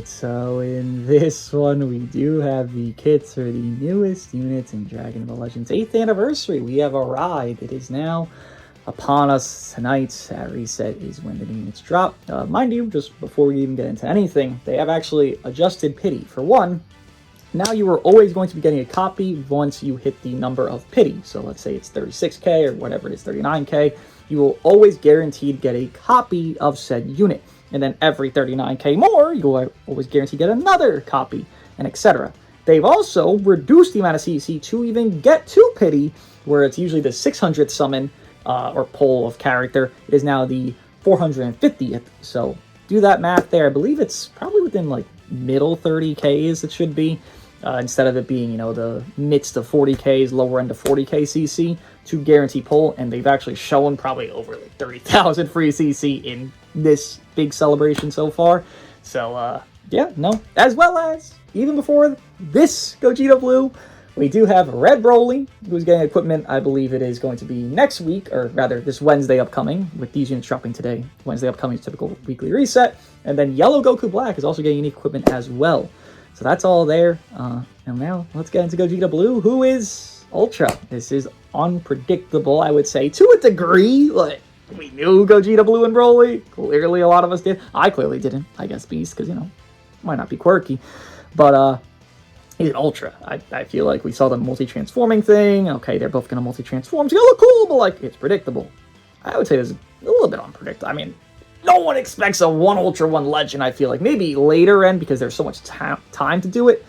so in this one, we do have the kits for the newest units in Dragon Ball Legends 8th anniversary. We have arrived. It is now upon us tonight. At reset is when the new units drop. Mind you, just before we even get into anything, they have actually adjusted pity. For one, now you are always going to be getting a copy once you hit the number of pity. So let's say it's 36k or whatever it is, 39k. You will always guaranteed get a copy of said unit. And then every 39k more, you'll always guarantee get another copy, and etc. They've also reduced the amount of CC to even get to pity, where it's usually the 600th summon or pull of character. It is now the 450th. So do that math there. I believe it's probably within like middle 30ks it should be. Instead of it being, the midst of 40ks, lower end of 40k CC to guarantee pull, and they've actually shown probably over like 30,000 free CC in this big celebration so far. So, as well as, even before this Gogeta Blue, we do have Red Broly, who's getting equipment. I believe it is going to be next week, or rather this Wednesday upcoming, with these units dropping today. Wednesday upcoming is typical weekly reset. And then Yellow Goku Black is also getting unique equipment as well. So that's all there. And now let's get into Gogeta Blue, who is Ultra. This is unpredictable, I would say, to a degree. Like, we knew Gogeta Blue and Broly. Clearly, a lot of us did. I clearly didn't, I guess, Beast, because, might not be quirky. But, he's an Ultra. I feel like we saw the multi-transforming thing. Okay, they're both going to multi-transform. It's going to look cool, but, like, it's predictable. I would say this is a little bit unpredictable. I mean, no one expects a 1 Ultra, 1 Legend, I feel like. Maybe later end, because there's so much time to do it.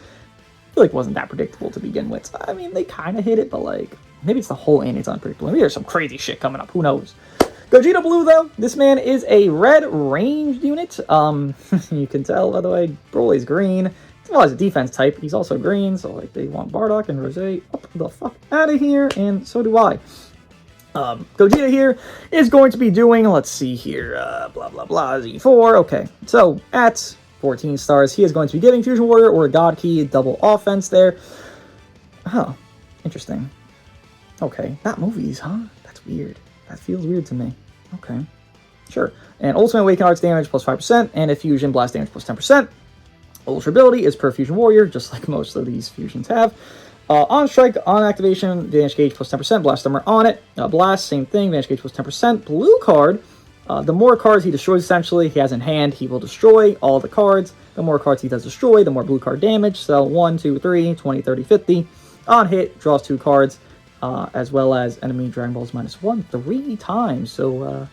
I feel like it wasn't that predictable to begin with. I mean, they kind of hit it, but, like, maybe it's the whole end it's unpredictable. Maybe there's some crazy shit coming up. Who knows? Gogeta Blue, though, this man is a red ranged unit. You can tell, by the way, Broly's green. Well, as a defense type, he's also green, so, like, they want Bardock and Rose up the fuck out of here, and so do I. Gogeta here is going to be doing, let's see here, blah, blah, blah, Z4. Okay, so at 14 stars, he is going to be getting Fusion Warrior or a God Key, double offense there. Oh, interesting. Okay, not movies, huh? That's weird. That feels weird to me. Okay, sure. And Ultimate Awakened Arts damage plus 5%, and a Fusion Blast damage plus 10%. Ultra ability is per Fusion Warrior, just like most of these fusions have. On strike, on activation, damage gauge plus 10%, blast armor on it. Blast, same thing, damage gauge plus 10%. Blue card, the more cards he destroys essentially, he has in hand, he will destroy all the cards. The more cards he does destroy, the more blue card damage. So 1, 2, 3, 20, 30, 50. On hit, draws 2 cards, as well as enemy Dragon Balls -1 3 times. So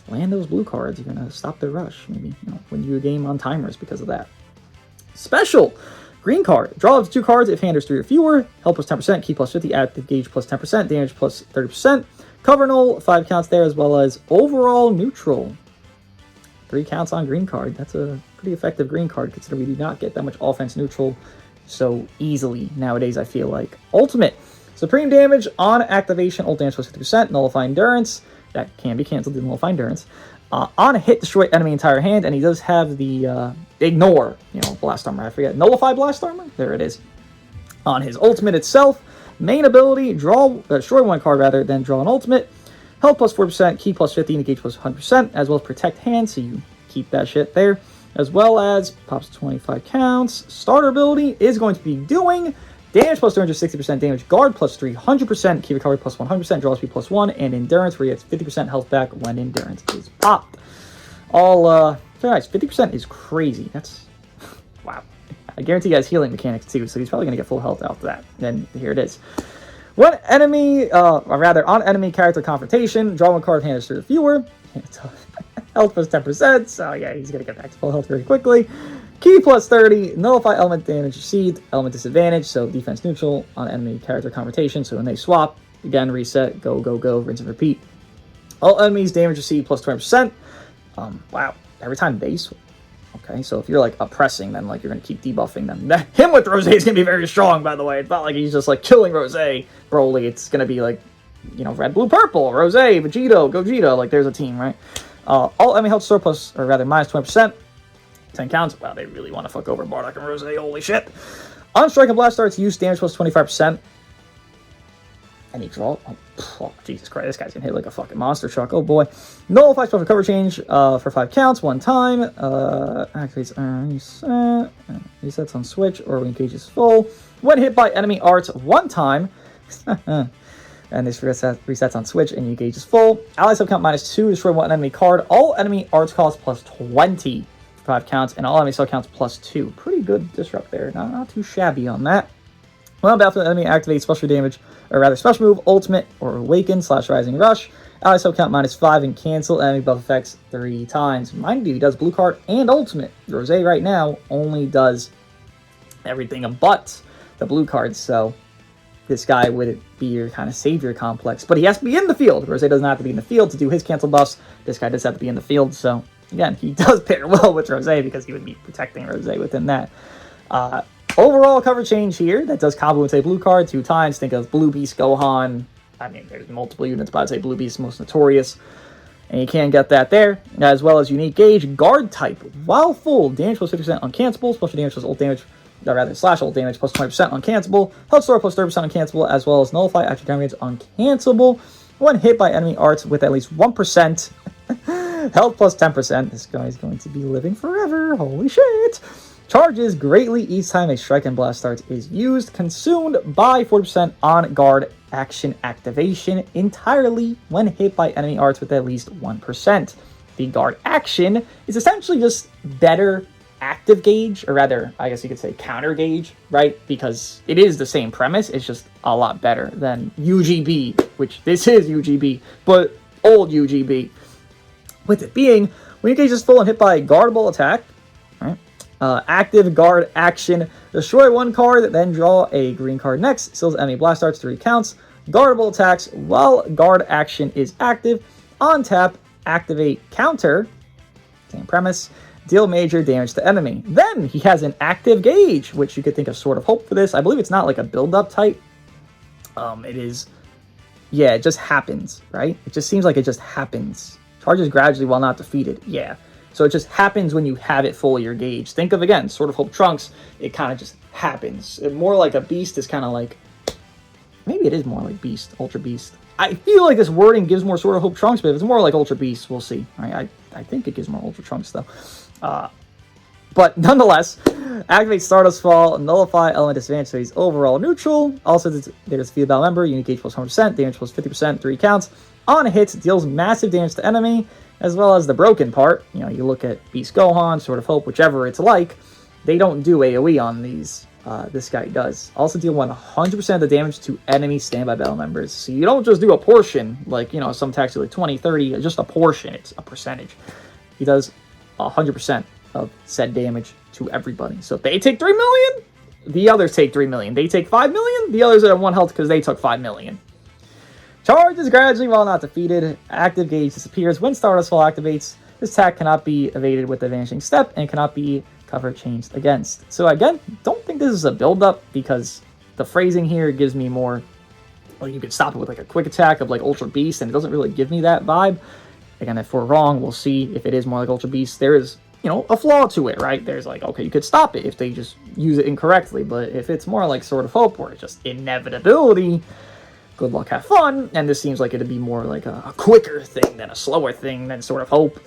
land those blue cards, you're going to stop their rush. Maybe win you a game on timers because of that. Special! Green card. Draw up to 2 cards if hand is 3 or fewer. Health plus 10%, key plus 50, active gauge plus 10%, damage plus 30%. Cover null, 5 counts there, as well as overall neutral. 3 counts on green card. That's a pretty effective green card, considering we do not get that much offense neutral so easily nowadays, I feel like. Ultimate. Supreme damage on activation, ult damage plus 50%, nullify endurance. That can be canceled to nullify endurance. On a hit, destroy enemy entire hand, and he does have the ignore, blast armor. I forget, nullify blast armor. There it is. On his ultimate itself, main ability, destroy 1 card rather than draw an ultimate. Health plus 4%, key plus 50, and gauge plus 100%, as well as protect hand. So you keep that shit there, as well as pops 25 counts. Starter ability is going to be doing damage plus 260%, damage guard plus 300%, key recovery plus 100%, draw speed plus 1, and endurance where he gets 50% health back when endurance is popped. All, very nice. 50% is crazy. That's, wow. I guarantee he has healing mechanics too, so he's probably going to get full health after that. Then here it is. When enemy, or rather, on enemy character confrontation, draw 1 card, hand is 3 or fewer. Health plus 10%, so yeah, he's going to get back to full health very quickly. Key plus 30, nullify element damage received, element disadvantage, so defense neutral on enemy character confrontation. So when they swap, again, reset, go, rinse and repeat. All enemies damage received plus 20%. Wow, every time they swap. Okay, so if you're like oppressing them, like you're going to keep debuffing them. Him with Rose is going to be very strong, by the way. It's not like he's just like killing Rose, Broly. It's going to be like, red, blue, purple, Rose, Vegito, Gogeta. Like there's a team, right? All enemy health surplus, or rather minus 20%. 10 counts. Wow, they really want to fuck over Bardock and Rose. Holy shit. On strike and blast starts, use damage plus 25%. And he draw. Oh, Jesus Christ, this guy's gonna hit like a fucking monster truck. Oh boy. Nullify special cover change for 5 counts, 1 time. Activates reset. Resets on switch or when engages full. When hit by enemy arts 1 time. And this resets on switch and engages full. Ally subcount -2, destroy 1 enemy card. All enemy arts cost plus 20 for 5 counts, and all enemy subcounts plus 2. Pretty good disrupt there. Not too shabby on that. When on battlefield, enemy activates special damage, or rather special move, ultimate, or awaken / rising rush. Ally subcount -5 and cancel enemy buff effects 3 times. Mind you, he does blue card and ultimate. Rosé right now only does everything but the blue cards, so this guy would be your kind of savior complex. But he has to be in the field. Rosé doesn't have to be in the field to do his cancel buffs. This guy does have to be in the field, so again, he does pair well with Rosé because he would be protecting Rosé within that. Overall cover change here, that does combo with a blue card 2 times. Think of Blue Beast Gohan. I mean, there's multiple units, but I'd say Blue Beast is most notorious. And you can get that there, as well as unique gauge, guard type. While full, damage plus 50% uncancelable, special damage plus ult damage, or rather slash ult damage plus 20% uncancelable, health store plus 30% uncancelable, as well as nullify action damage uncancelable. When hit by enemy arts with at least 1%, health plus 10%. This guy is going to be living forever. Holy shit! Charges greatly each time a strike and blast starts is used, consumed by 40% on guard action activation entirely when hit by enemy arts with at least 1%. The guard action is essentially just better active gauge, or rather, I guess you could say counter gauge, right? Because it is the same premise, it's just a lot better than UGB, which this is UGB, but old UGB. With it being, when your gauge is full and hit by a guardable attack, right? Active guard action, destroy 1 card, then draw a green card next, seals enemy blast arts 3 counts, guardable attacks while guard action is active, on tap, activate counter, same premise, deal major damage to enemy. Then he has an active gauge, which you could think of Sword of Hope for this. I believe it's not like a build-up type. It is, yeah, it just happens, right? It just seems like it just happens. Charges gradually while not defeated, yeah. So it just happens when you have it full of your gauge. Think of, again, Sword of Hope Trunks, it kind of just happens. More like a Beast is kind of like, maybe it is more like Beast, Ultra Beast. I feel like this wording gives more Sword of Hope Trunks, but if it's more like Ultra Beast, we'll see. I think it gives more Ultra Trunks, though. But nonetheless, activate Stardust Fall, nullify element disadvantage, so he's overall neutral. Also, there's a field battle member, unique gauge plus 100%, damage plus 50%, 3 counts. On hits, deals massive damage to enemy, as well as the broken part. You know, you look at Beast Gohan, Sword of Hope, whichever it's like, they don't do AoE on these. This guy does. Also deal 100% of the damage to enemy standby battle members. So you don't just do a portion, like, you know, some attacks do like 20, 30, just a portion, it's a percentage. He does 100% of said damage to everybody. So if they take 3 million, the others take 3 million. They take 5 million, the others are at 1 health because they took 5 million. Charges gradually while not defeated. Active gauge disappears when Stardust Fall activates. This attack cannot be evaded with the Vanishing Step and cannot be cover changed against. So again, don't think this is a build-up because the phrasing here gives me more, well, you could stop it with like a quick attack of like Ultra Beast, and it doesn't really give me that vibe. Again, if we're wrong, we'll see if it is more like Ultra Beast. There is, you know, a flaw to it, right? There's like, okay, you could stop it if they just use it incorrectly, but if it's more like Sword of Hope, where it's just inevitability, good luck, have fun, and this seems like it'd be more like a quicker thing than a slower thing than Sword of Hope.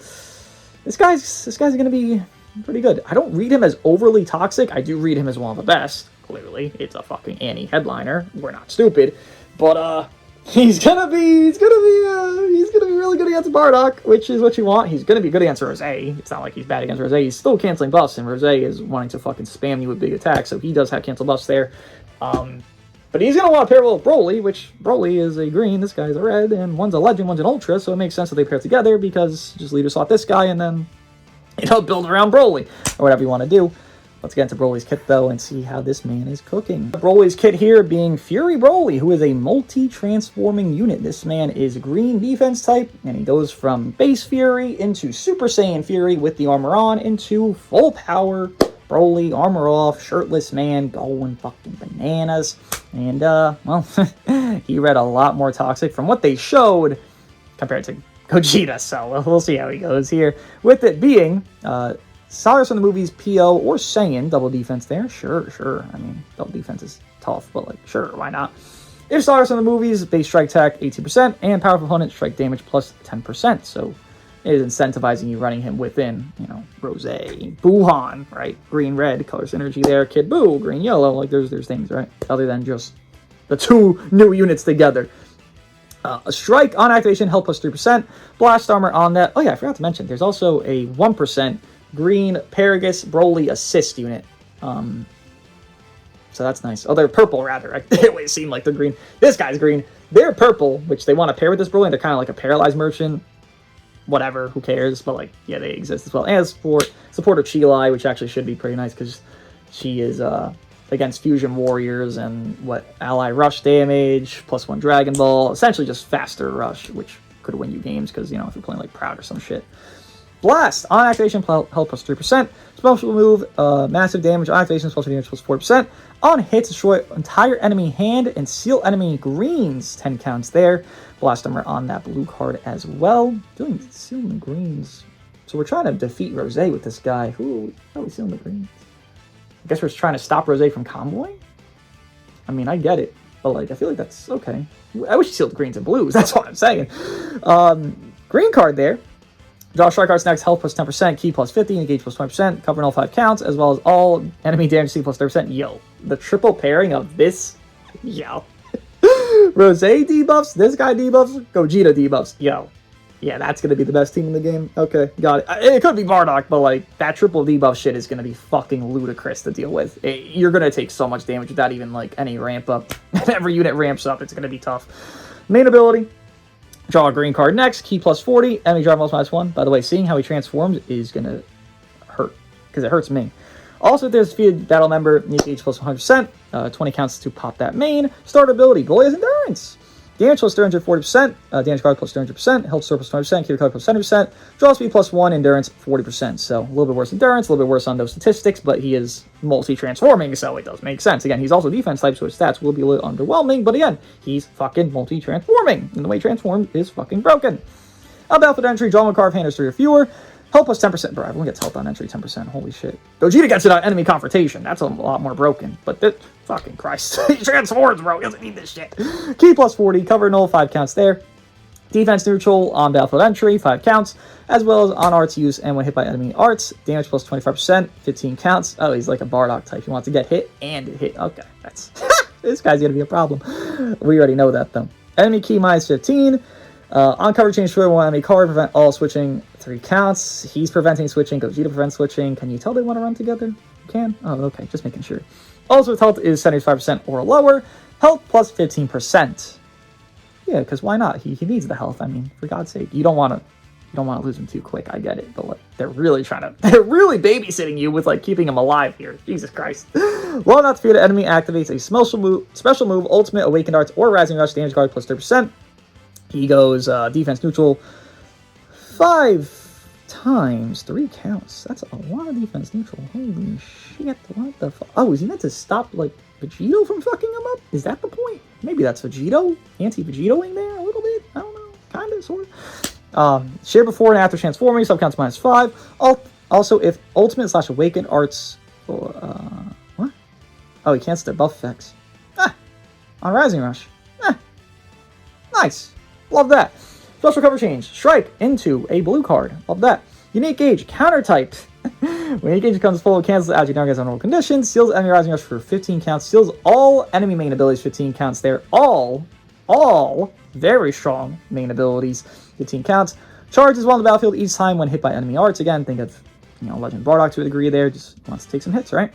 This guy's gonna be pretty good. I don't read him as overly toxic. I do read him as one of the best. Clearly, it's a fucking Annie headliner. We're not stupid, but he's gonna be really good against Bardock, which is what you want. He's gonna be good against Rosé. It's not like he's bad against Rosé. He's still canceling buffs, and Rosé is wanting to fucking spam you with big attacks, so he does have cancel buffs there. But he's going to want to pair well with Broly, which Broly is a green, this guy's a red, and one's a legend, one's an ultra, so it makes sense that they pair together because just leader slot this guy and then, you know, build around Broly, or whatever you want to do. Let's get into Broly's kit, though, and see how this man is cooking. Broly's kit here being Fury Broly, who is a multi-transforming unit. This man is green defense type, and he goes from base Fury into Super Saiyan Fury with the armor on into full power Broly, armor off, shirtless man, going fucking bananas. And, well, he read a lot more toxic from what they showed compared to Gogeta, so we'll see how he goes here. With it being, Cyrus from the movies PO or Saiyan, double defense there. Sure. I mean, double defense is tough, but like, sure, why not? If stars in the movies, base strike attack 18%, and powerful opponent strike damage plus 10%. So it is incentivizing you running him within, Rose, Buhan, right? Green, red, color synergy there. Kid Buu, green, yellow. Like, there's things, right? Other than just the two new units together. A strike on activation, health plus 3%. Blast armor on that. Oh, yeah, I forgot to mention. There's also a 1% green Paragus Broly assist unit. So that's nice. Oh, they're purple, rather. It always seemed like they're green. This guy's green. They're purple, which they want to pair with this Broly, and they're kind of like a paralyzed merchant. Whatever, who cares? But, like, yeah, they exist as well. And support of Chilai, which actually should be pretty nice, because she is against Fusion Warriors and, ally rush damage, +1 Dragon Ball. Essentially just faster rush, which could win you games, because, if you're playing, like, Proud or some shit. Blast on activation, health plus 3%. Special move, massive damage on activation, special damage plus 4%. On hit, destroy entire enemy hand and seal enemy greens. 10 counts there. Blast armor on that blue card as well. Doing sealing the greens. So we're trying to defeat Rose with this guy. Who are we sealing the greens? I guess we're just trying to stop Rose from comboing? I mean, I get it. But, like, I feel like that's okay. I wish you sealed the greens and blues. That's what I'm saying. Green card there. Draw strike cards next, health plus 10%, key plus 50, engage plus 20%, covering all 5 counts, as well as all enemy damage C plus 30%. Yo, the triple pairing of this, yo. Rose debuffs, this guy debuffs, Gogeta debuffs, yo. Yeah, that's going to be the best team in the game. Okay, got it. It could be Bardock, but, like, that triple debuff shit is going to be fucking ludicrous to deal with. You're going to take so much damage without even, like, any ramp up. Every unit ramps up, it's going to be tough. Main ability. Draw a green card next, key plus 40, enemy drive -1. By the way, seeing how he transforms is going to hurt, because it hurts me. Also, if there's a defeated battle member, engage plus 100%, 20 counts to pop that main. Start ability, Broly has endurance. Damage plus 340%, damage card plus 300%, health store plus 20%, cure card plus 70%, draw speed plus 1, endurance 40%. So a little bit worse endurance, a little bit worse on those statistics, but he is multi-transforming, so it does make sense. Again, he's also defense type, so his stats will be a little underwhelming, but again, he's fucking multi-transforming, and the way he transforms is fucking broken. On battlefield entry, draw one card if hand is 3 or fewer. Health plus 10%. Bro, everyone gets health on entry 10%. Holy shit. Gogeta gets it on enemy confrontation. That's a lot more broken. But this, fucking Christ. He transforms, bro. He doesn't need this shit. Key plus 40. Cover null. 5 counts there. Defense neutral on battlefield entry. 5 counts. As well as on arts use and when hit by enemy arts. Damage plus 25%. 15 counts. Oh, he's like a Bardock type. He wants to get hit and hit. Okay, that's... this guy's going to be a problem. We already know that, though. Enemy key minus 15. On cover change for one enemy card, prevent all switching 3 counts. He's preventing switching, Gogeta prevents switching. Can you tell they want to run together? You can? Oh, okay, just making sure. Also, with health is 75% or lower. Health plus 15%. Yeah, because why not? He needs the health. I mean, for God's sake, you don't want to lose him too quick. I get it, but like they're really babysitting you with like keeping him alive here. Jesus Christ. While not defeated, enemy activates a special move, ultimate, awakened arts, or rising rush damage card plus 30%. He goes defense neutral 5 times, 3 counts. That's a lot of defense neutral. Holy shit, what the fuck? Oh, is he meant to stop, like, Vegito from fucking him up? Is that the point? Maybe that's Vegito? Anti-Vegitoing there a little bit? I don't know. Kind of, sort of. Share before and after transforming, sub counts -5. Also, if ultimate / awakened arts... what? Oh, he cancels their buff effects. On Rising Rush. Nice. Love that. Special cover change. Strike into a blue card. Love that. Unique gauge. Counter type. When unique gauge becomes full, cancels the algae targets on normal conditions. Seals enemy rising rush for 15 counts. Seals all enemy main abilities 15 counts there. All very strong main abilities 15 counts. Charges while on the battlefield each time when hit by enemy arts. Again, think of Legend Bardock to a degree there. Just wants to take some hits, right?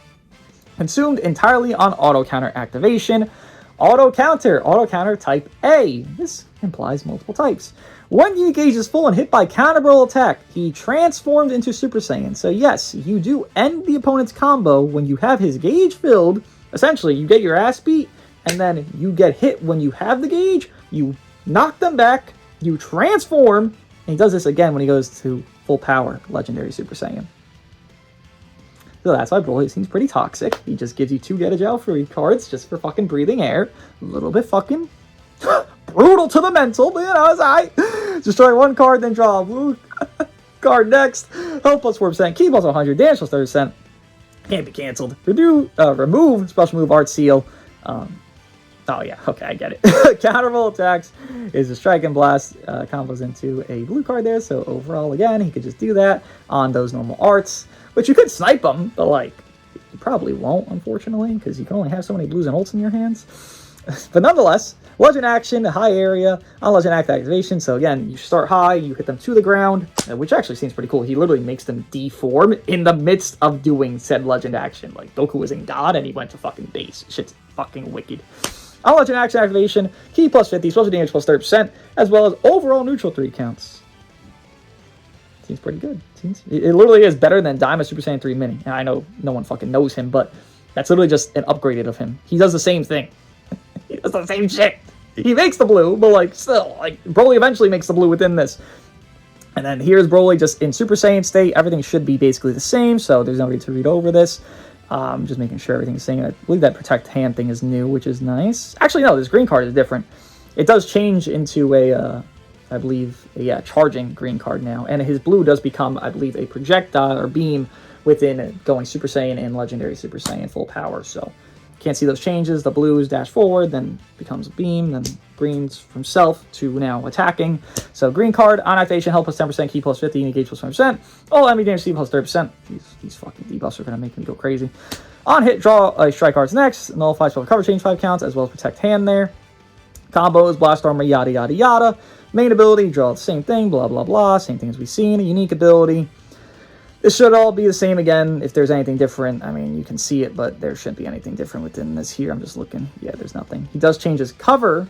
Consumed entirely on auto counter activation. Auto counter type A. This implies multiple types. When you gauge is full and hit by counterable attack, he transformed into Super Saiyan. So yes, you do end the opponent's combo when you have his gauge filled. Essentially, you get your ass beat, and then you get hit when you have the gauge, you knock them back, you transform, and he does this again when he goes to full power, Legendary Super Saiyan. So that's why Broly seems pretty toxic. He just gives you 2 get a jail free cards just for fucking breathing air. A little bit fucking brutal to the mental, but it's alright. Destroy 1 card, then draw a blue card next. Health plus 4%, key plus 100, damage plus 30%. Can't be cancelled. Remove special move art seal. Oh, yeah. Okay, I get it. Counterable attacks is a strike and blast. Combos into a blue card there. So overall, again, he could just do that on those normal arts. Which you could snipe them, but, like, you probably won't, unfortunately, because you can only have so many blues and ults in your hands. But nonetheless, legend action, high area, on legend act activation. So again, you start high, you hit them to the ground, which actually seems pretty cool. He literally makes them deform in the midst of doing said legend action. Like, Goku was in God and he went to fucking base. Shit's fucking wicked. On legend action activation, key plus 50, special damage plus 30%, as well as overall neutral 3 counts. Seems pretty good. It literally is better than Daima Super Saiyan 3 Mini. And I know no one fucking knows him, but that's literally just an upgraded of him. He does the same thing. He does the same shit. He makes the blue, but, like, still, like, Broly eventually makes the blue within this. And then here's Broly just in Super Saiyan state. Everything should be basically the same, so there's no need to read over this. Just making sure everything's the same. I believe that Protect Hand thing is new, which is nice. Actually, no, this green card is different. It does change into a, I believe, charging green card now. And his blue does become, I believe, a projectile or beam within going Super Saiyan and Legendary Super Saiyan full power, so... Can't see those changes. The blues dash forward, then becomes a beam, then greens from self to now attacking. So green card, on activation, health plus 10%, key plus 50, engage plus 20%. All enemy damage C plus 30%. These fucking debuffs are going to make me go crazy. On hit, draw a strike cards next. Nullify spell cover, change 5 counts, as well as protect hand there. Combos, blast armor, yada yada yada. Main ability, draw the same thing, blah blah blah. Same thing as we've seen. A unique ability. This should all be the same again. If there's anything different, I mean, you can see it, but there shouldn't be anything different within this here. I'm just looking. Yeah, there's nothing. He does change his cover,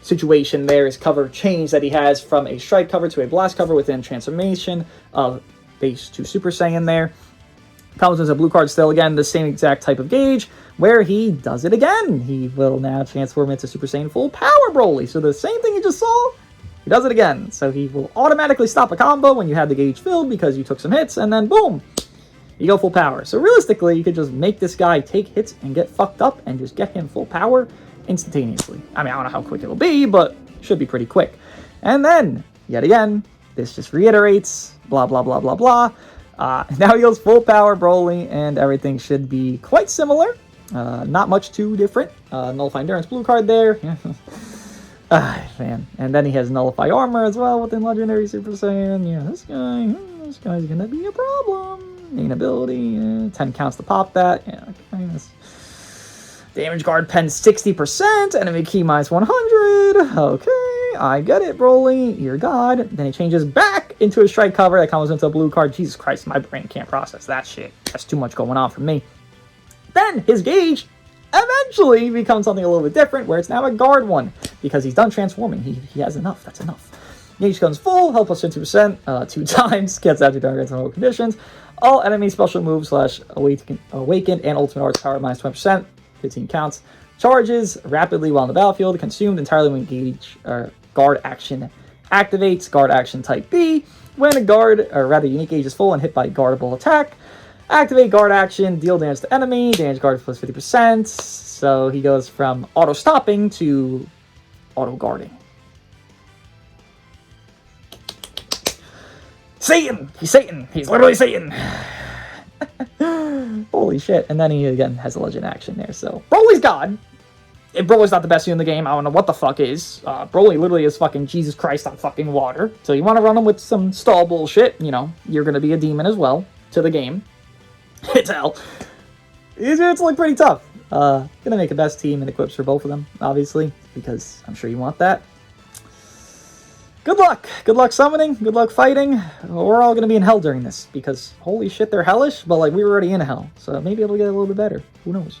situation there. His cover change that he has from a strike cover to a blast cover within transformation of base to Super Saiyan there. Comes as a blue card still, again, the same exact type of gauge, where he does it again. He will now transform into Super Saiyan full power Broly. So the same thing you just saw, he does it again. So he will automatically stop a combo when you have the gauge filled because you took some hits, and then boom, you go full power. So realistically, you could just make this guy take hits and get fucked up and just get him full power instantaneously. I mean, I don't know how quick it'll be, but it should be pretty quick. And then, yet again, this just reiterates, blah, blah, blah, blah, blah. Now he goes full power Broly, and everything should be quite similar. Not much too different. Nullify Endurance blue card there. Man. And then he has Nullify Armor as well within Legendary Super Saiyan. Yeah, this guy's gonna be a problem. Main ability, 10 counts to pop that. Yeah, okay. Damage guard pen 60%, enemy key minus 100. Okay, I get it, Broly. You're God. Then he changes back into a strike cover that comes into a blue card. Jesus Christ, my brain can't process that shit. That's too much going on for me. Then his gauge eventually becomes something a little bit different, where it's now a guard one, because he's done transforming. He has enough. That's enough. Gauge comes full, health plus 50%, 2 times, gets out to targets on all conditions. All enemy special moves / awakened and ultimate arts power minus 20%, 15 counts. Charges rapidly while in the battlefield, consumed entirely when gauge guard action activates. Guard action type B, when a guard, or rather unique gauge is full and hit by guardable attack. Activate guard action, deal damage to enemy, damage guard plus 50%. So he goes from auto stopping to auto guarding. Satan! He's Satan! He's literally Satan! Holy shit. And then he again has a legend action there. So Broly's God. If Broly's not the best unit in the game, I don't know what the fuck is. Broly literally is fucking Jesus Christ on fucking water. So you want to run him with some stall bullshit, you're going to be a demon as well to the game. It's hell. These units look pretty tough. Gonna make a best team and equips for both of them, obviously, because I'm sure you want that. Good luck. Good luck summoning. Good luck fighting. We're all gonna be in hell during this, because holy shit, they're hellish, but like we were already in hell. So maybe it'll get a little bit better. Who knows?